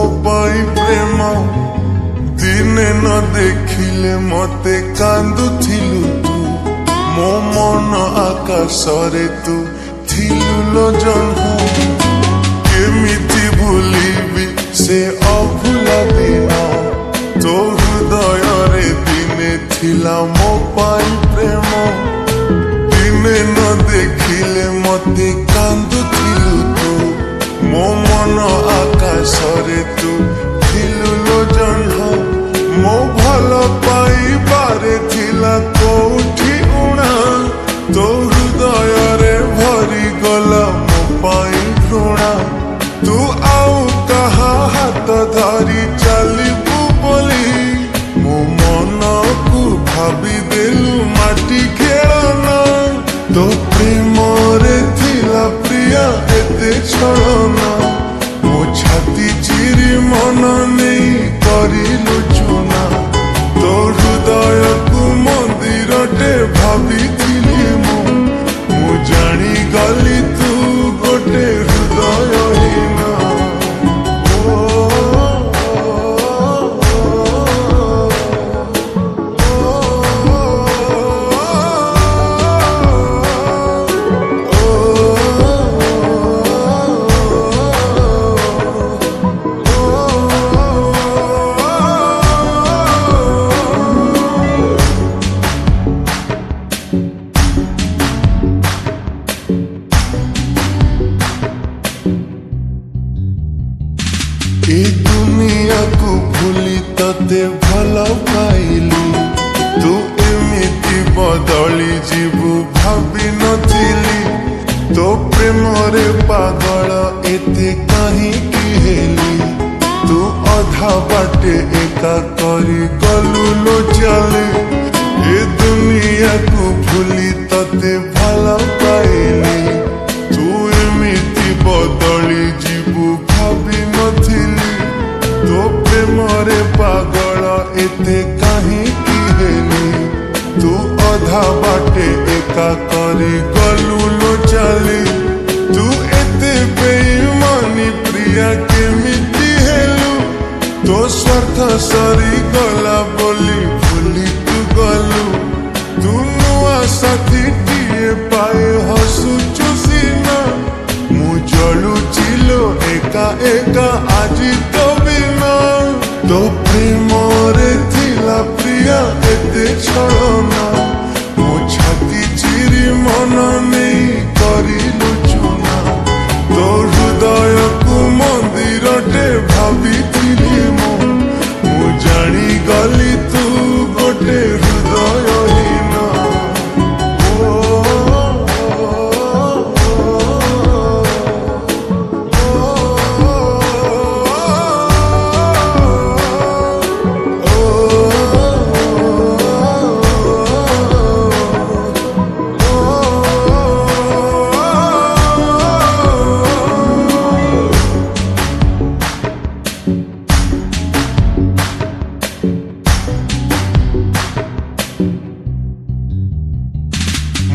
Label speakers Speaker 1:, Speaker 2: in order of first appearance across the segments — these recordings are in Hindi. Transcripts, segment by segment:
Speaker 1: मो पाई प्रेम दिने न देखिले मते कांदुथिलु तू मो मन आकाशरे तू थिलु लो जन्म केमिति भूलिबी से अभुला दिन तो हृदय रे दिने थिला मो पाई प्रेम दिने न देखिले मते कांदुथिलु तू मो मन आकाशरे तू थिलु लो जन्म मो भल पाइबारे थिला कोठी उणा तो हृदय रे भरी गला मो पाई घृणा तू आउ कहा हाथ धरी चलिबु बोली मो मन को भाबी देलु माटी खेलना तो प्रेम रे थिला प्रिया एते छलना मो छाती चिरी मन नहीं करिलु चुना तो हृदय को मंदिर टे भाभी मु जानी गली तू गोटे हृदयहीन ए दुनिया को भूली तते भल पाइली तू एमिति बदली जीवु भावी नथिली तो प्रेम रे पागल एते कहीं की हेली तू अधा बाटे एका करी गलु लो चले ए दुनिया को भूली तते भल पाइली तू एमिति बदली जीवु भावी नथिली तो प्रेम रे पागल एते कहीं की हेली तू अधा बाटे एका करी गलु लो चली तू एते बेईमानी प्रिया केमिति हेलु तो स्वार्थ सरी गला बोली भूली तू गलु तू नुआ साथी टीए पाए हसुचु सीना मु जलु चिलो एका एका आजी तो बिना तो प्रेम रे थिला प्रिया एते छलना मो छाती चिरी मन नहीं करिलु चुना तो हृदय को मंदिर टे भाभी मु जानी गली तू गोटे हृदयहीन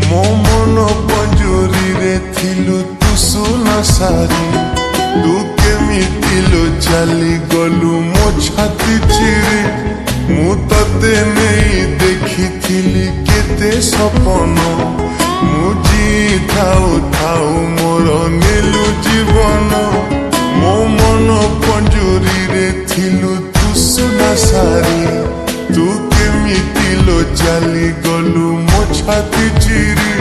Speaker 1: मो मन पंजुरी रे थिलु तू सुना सारी तू केमिति लो चली गलु मो छाती चिरी मु तते नहीं देखी थिली केते सपन मु जी थाउ थाउ मोर नेलु जीवन मो मन पंजुरी रे थिलु तू सुना सारी तू केमिति लो चली गलु मो छाती चिरी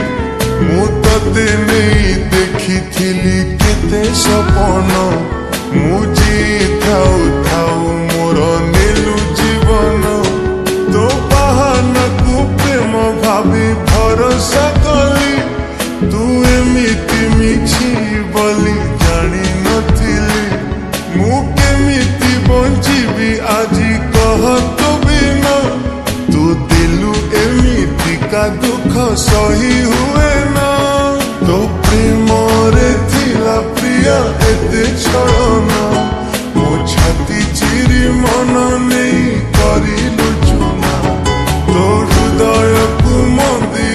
Speaker 1: मु तते नहीं देखी थिली केते सपन मु जी थाउ थाउ मोर नेलु जीवन तो बाहाना को प्रेम भावी भरोसा कली तू एमिति मिछि बोली जानी नथिली मु केमिति बंचिबी आजी कह तो बिना तू दिलु एमिति का दुख सही हुए ना तो प्रेम रे थिला प्रिया एते छलना मो छाती चिरी मन नहीं करिलु चुना तो हृदय को मंदिर